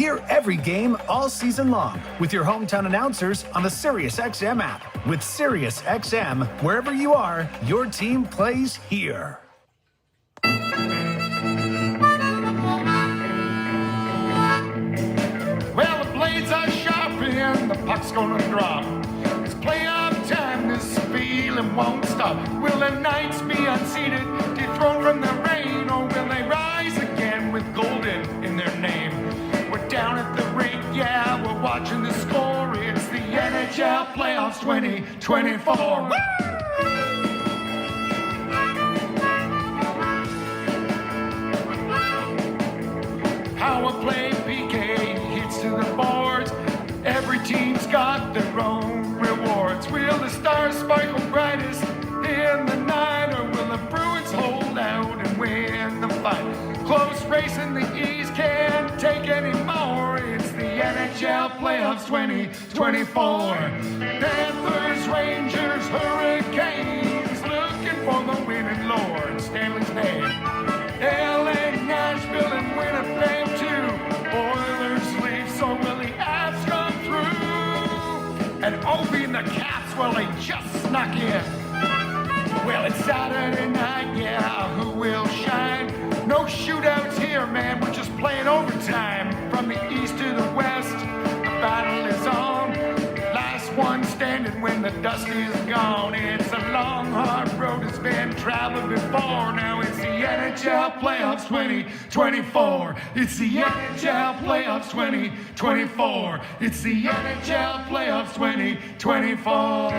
Hear every game all season long with your hometown announcers on the SIRIUS XM app. With SIRIUS XM, wherever you are, your team plays here. Well, the blades are sharp and the puck's gonna drop. It's playoff time, this feeling won't stop. Will the Knights be unseated, dethroned from the rain, or will they rise again with golden in their name? We're down at the rink, yeah, we're watching the score. It's the NHL Playoffs 2024. Woo! Power play, PK, hits to the boards. Every team's got their own rewards. Will the stars sparkle brightest in the night, or will the Bruins hold out and win the fight? Close race in the East, can't take any more. It's the NHL Playoffs 2024. Panthers, Rangers, Hurricanes, looking for the winning Lord. Stanley's name. LA, Nashville, and Winnipeg too. Oilers, Leafs, or will the Avs come through? And Ovi and the Caps, well, they just snuck in. Well, it's Saturday night, yeah, who will shine? No shootouts here, man, we're just playing overtime. From the east to the west, the battle is on. Last one standing when the dust is gone. It's a long, hard road that's been traveled before. Now it's the NHL Playoffs 2024. It's the NHL Playoffs 2024. It's the NHL Playoffs 2024.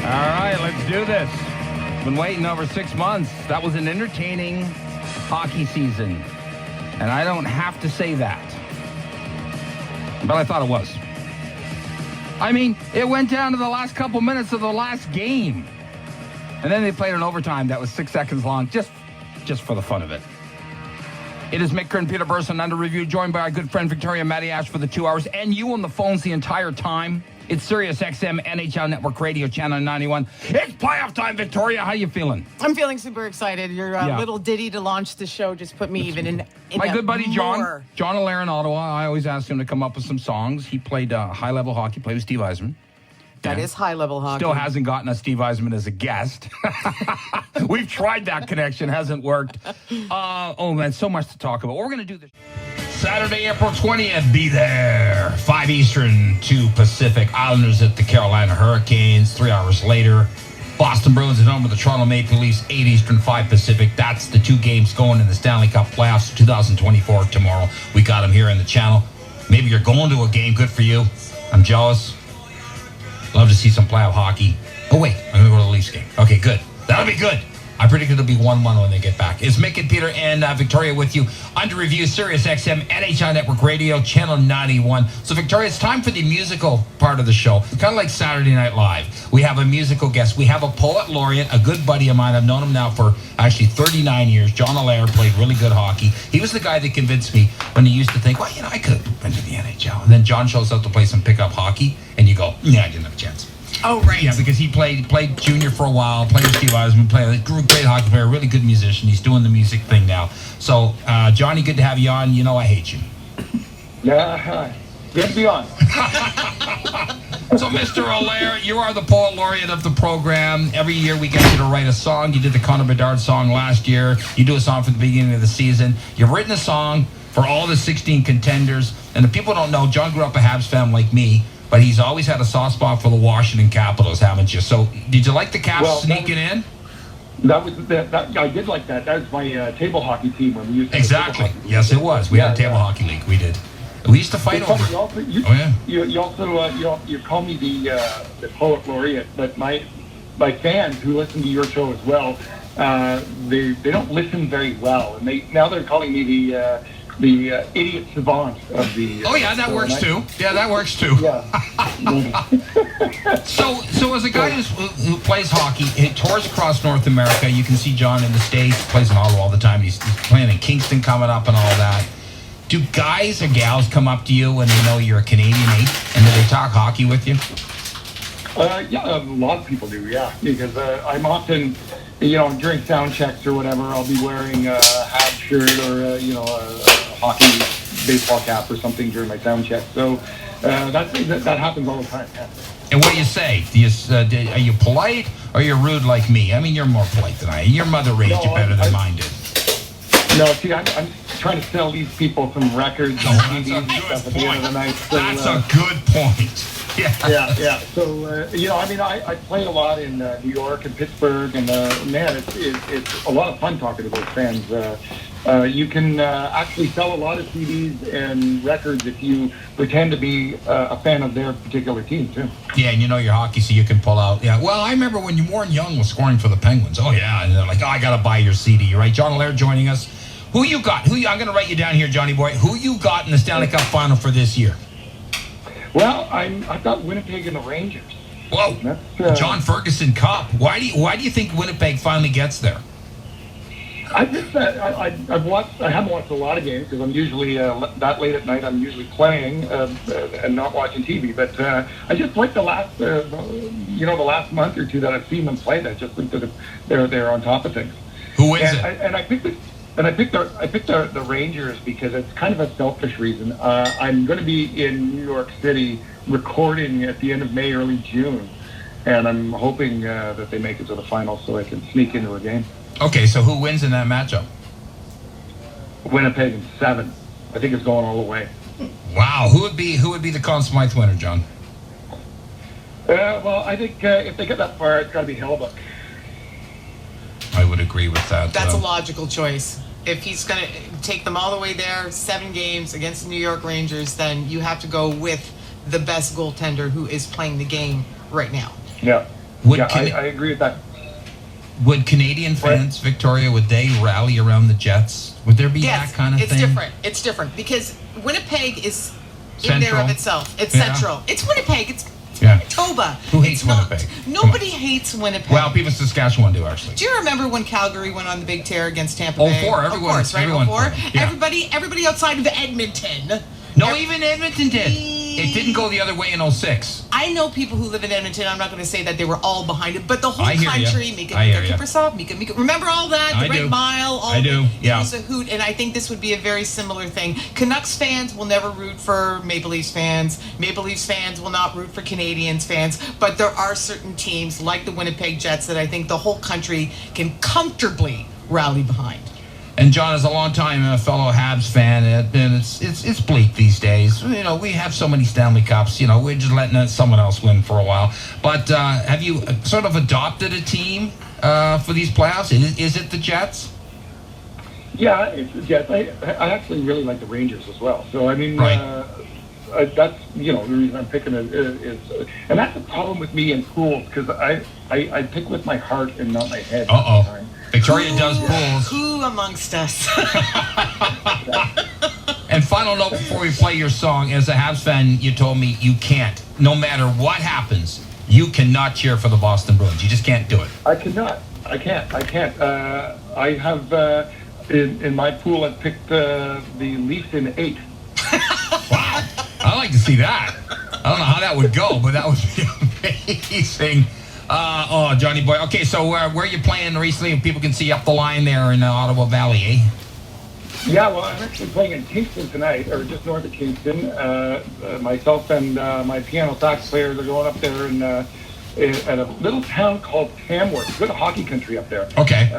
All right, let's do this. Been waiting over 6 months. That was an entertaining hockey season. And I don't have to say that. But I thought it was. I mean, it went down to the last couple minutes of the last game. And then they played an overtime that was 6 seconds long, just for the fun of it. It is Mick Kern, Peter Burson, under review, joined by our good friend Victoria Matty Ash for the 2 hours, and you on the phones the entire time. It's SIRIUS XM, NHL Network Radio, Channel 91. It's playoff time, Victoria. How you feeling? I'm feeling super excited. Your little ditty to launch the show just put me even in my good buddy more. John Allaire in Ottawa. I always ask him to come up with some songs. He played high-level hockey, played with Steve Yzerman. That is high-level hockey. Still hasn't gotten us Steve Yzerman as a guest. We've tried that connection. Hasn't worked. Oh, man, so much to talk about. We're going to do this Saturday, April 20th. Be there. 5 Eastern, 2 Pacific. Islanders at the Carolina Hurricanes. 3 hours later, Boston Bruins at home with the Toronto Maple Leafs. 8 Eastern, 5 Pacific. That's the 2 games going in the Stanley Cup Playoffs 2024 tomorrow. We got them here in the channel. Maybe you're going to a game. Good for you. I'm jealous. Love to see some playoff hockey. Oh, wait. I'm going to go to the Leafs game. Okay, good. That'll be good. I predict it'll be 1-1 when they get back. It's Mick and Peter and Victoria with you. Under review, SIRIUS XM, NHL Network Radio, Channel 91. So, Victoria, it's time for the musical part of the show. Kind of like Saturday Night Live. We have a musical guest. We have a poet laureate, a good buddy of mine. I've known him now for actually 39 years. John Allaire played really good hockey. He was the guy that convinced me when he used to think, well, I could have been to the NHL. And then John shows up to play some pickup hockey, and you go, yeah, I didn't have a chance. Oh, right. Yeah, because he played junior for a while, played with Steve Yzerman, played a great hockey player, really good musician. He's doing the music thing now. So, Johnny, good to have you on. You know I hate you. Yeah, get me on. So, Mr. Allaire, you are the poet laureate of the program. Every year we get you to write a song. You did the Connor Bedard song last year. You do a song for the beginning of the season. You've written a song for all the 16 contenders. And the people don't know, John grew up a Habs fan like me. But he's always had a soft spot for the Washington Capitals, haven't you? So, did you like the Caps sneaking in? That I did like that. That was my table hockey team when we used to exactly. Yes, it was. We had a table hockey league. We did. We used to fight over. You call me the poet laureate, but my fans who listen to your show as well, they don't listen very well, and they're calling me the idiot savant of the... Oh, yeah, that works too. Yeah, that works too. Yeah. So as a guy who plays hockey, he tours across North America. You can see John in the States, plays in Ottawa all the time. He's playing in Kingston coming up and all that. Do guys or gals come up to you when they know you're a Canadian and do they talk hockey with you? Yeah, a lot of people do, yeah. Because I'm often... during sound checks or whatever, I'll be wearing a hat shirt or a hockey baseball cap or something during my sound check. So that happens all the time. Yeah. And what do you say? Are you polite or you're rude like me? I mean, you're more polite than I am. Your mother raised you better than mine did. No, see, I'm trying to sell these people some records and CDs and stuff at the end of the night. So, that's a good point. Yeah. So, I play a lot in New York and Pittsburgh, and man, it's a lot of fun talking to those fans. You can actually sell a lot of CDs and records if you pretend to be a fan of their particular team, too. Yeah, and you know your hockey, so you can pull out. Yeah, well, I remember when Warren Young was scoring for the Penguins. Oh, yeah, and they're like, I got to buy your CD, right? John Allaire joining us. Who you got? I'm going to write you down here, Johnny boy. Who you got in the Stanley Cup Final for this year? Well, I've got Winnipeg and the Rangers. Whoa, John Ferguson Cup. Why do you think Winnipeg finally gets there? I haven't watched a lot of games because I'm usually that late at night. I'm usually playing and not watching TV. But I just like the last month or two that I've seen them play. I just think that they're on top of things. Who is it? I picked the Rangers because it's kind of a selfish reason. I'm going to be in New York City recording at the end of May, early June, and I'm hoping that they make it to the final so I can sneak into a game. Okay, so who wins in that matchup? Winnipeg in 7. I think it's going all the way. Wow, who would be the Conn Smythe winner, John? Well, I think if they get that far, it's got to be Hellbuck. I would agree with that. That's a logical choice. If he's going to take them all the way there, 7 games against the New York Rangers, then you have to go with the best goaltender who is playing the game right now. Yeah, I agree with that. Would Canadian fans, Victoria, would they rally around the Jets? Would there be that kind of thing? It's different because Winnipeg is Central. in there of itself. It's central. It's Winnipeg. It's Manitoba. Who hates Winnipeg? Nobody hates Winnipeg. Well, people in Saskatchewan do, actually. Do you remember when Calgary went on the big tear against Tampa Bay? 04, everyone. Of course, right? Everyone 04. Yeah. Everybody outside of Edmonton. No, even Edmonton did. It didn't go the other way in 06. I know people who live in Edmonton. I'm not going to say that they were all behind it, but the whole country, Mika Kiprusoff, Mika, remember all that? The Red Mile, all it was a hoot, and I think this would be a very similar thing. Canucks fans will never root for Maple Leafs fans. Maple Leafs fans will not root for Canadiens fans, but there are certain teams like the Winnipeg Jets that I think the whole country can comfortably rally behind. And John is a long-time fellow Habs fan, and it's bleak these days. You know, we have so many Stanley Cups. You know, we're just letting someone else win for a while. But have you sort of adopted a team for these playoffs? Is it the Jets? Yeah, it's the Jets. I actually really like the Rangers as well. So I mean, that's the reason I'm picking it is, and that's the problem with me in pools because I pick with my heart and not my head. Victoria does pools. Who amongst us? And final note before we play your song, as a Habs fan, you told me you can't, no matter what happens, you cannot cheer for the Boston Bruins. You just can't do it. I cannot. I can't. I have in my pool. I picked the Leafs in 8. Wow, I'd like to see that. I don't know how that would go, but that would be amazing. Johnny boy. Okay, so where are you playing recently? People can see up the line there in Ottawa Valley, eh? Yeah, well, I'm actually playing in Kingston tonight, or just north of Kingston. Myself and my piano sax players are going up there at a little town called Tamworth. It's a good hockey country up there. Okay.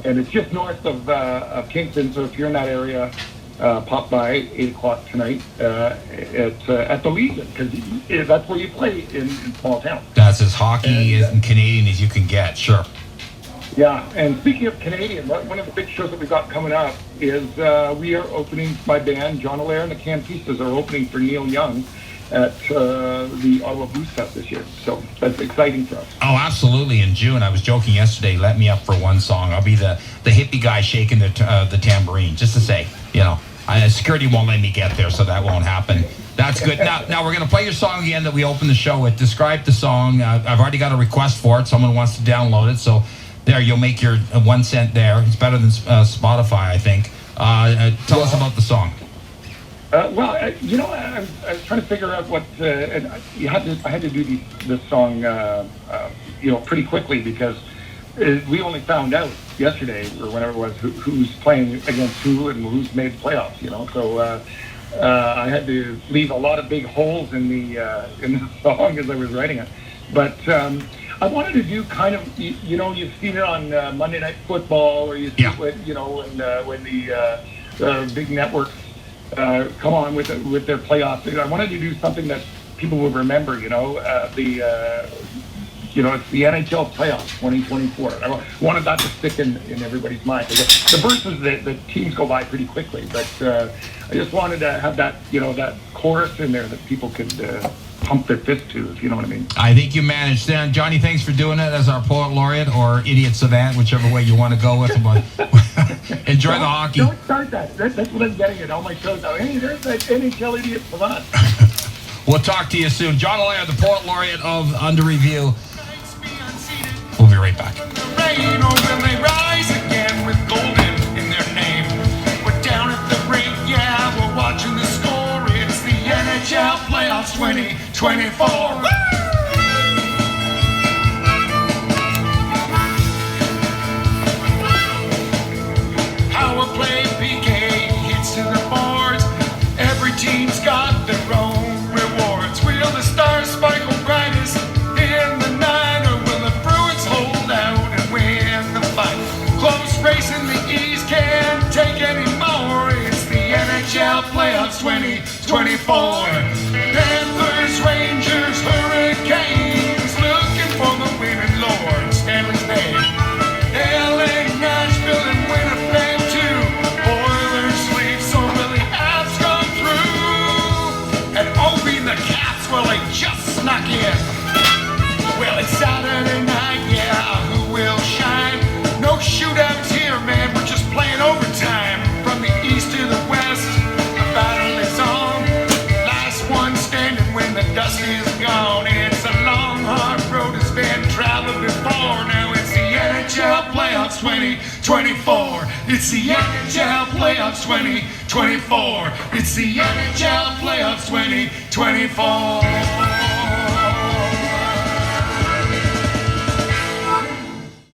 And it's just north of Kingston, so if you're in that area, pop by 8 o'clock tonight at the Legion, because that's where you play in small towns. That's as hockey and Canadian as you can get, sure. Yeah, and speaking of Canadian, one of the big shows that we've got coming up is we are opening, my band, John Allaire and the Campistas, are opening for Neil Young at the Ottawa Blues Fest this year. So that's exciting for us. Oh, absolutely. In June, I was joking yesterday, let me up for one song. I'll be the hippie guy shaking the tambourine, just to say, security won't let me get there, so that won't happen. That's good. Now we're going to play your song again that we opened the show with. Describe the song. I've already got a request for it. Someone wants to download it, so there, you'll make your 1 cent there. It's better than Spotify, I think. Tell us about the song. I was trying to figure out what, and I had to do this song, pretty quickly because we only found out yesterday or whenever it was who's playing against who and who's made the playoffs. So I had to leave a lot of big holes in the song as I was writing it. But I wanted to do kind of, you've seen it on Monday Night Football, or you see it, when the big networks come on with their playoffs. I wanted to do something that people will remember. It's the NHL Playoffs 2024. I wanted that to stick in everybody's mind. The verses, the teams go by pretty quickly, but I just wanted to have that, that chorus in there that people could pump their fist to, if you know what I mean. I think you managed. Johnny, thanks for doing it as our poet laureate or idiot savant, whichever way you want to go with it. Enjoy the hockey. Don't start that. That's what I'm getting at all my shows now. Hey, there's that NHL idiot savant. We'll talk to you soon. John Allaire, the poet laureate of Under Review. We'll be right back. Rain, or will they rise again with golden in their name? We're down at the rink, yeah, we're watching the score. It's the NHL Playoffs 2024. Power play, PK hits to the boards. Every team's got their own rewards. Will the stars sparkle brightest in the night, or will the Bruins hold out and win the fight? Close race in the East, can't take any more. It's the NHL Playoffs 2024. Panthers, Rangers, Hurricanes, looking for the winning Lord, Stanley's name. LA, Nashville, and Winnipeg too. Oilers sleep, so will the Avs come through? And Ovi, the Caps, well, they just snuck in. Well, it's Saturday night, yeah, who will shine? No shootouts here, man, we're just playing overtime. From the east to the west, the battle is on. Last one standing when the dust is gone. It's a long, hard road that's been traveled before. Now it's the NHL Playoffs 2024. It's the NHL Playoffs 2024. It's the NHL Playoffs 2024.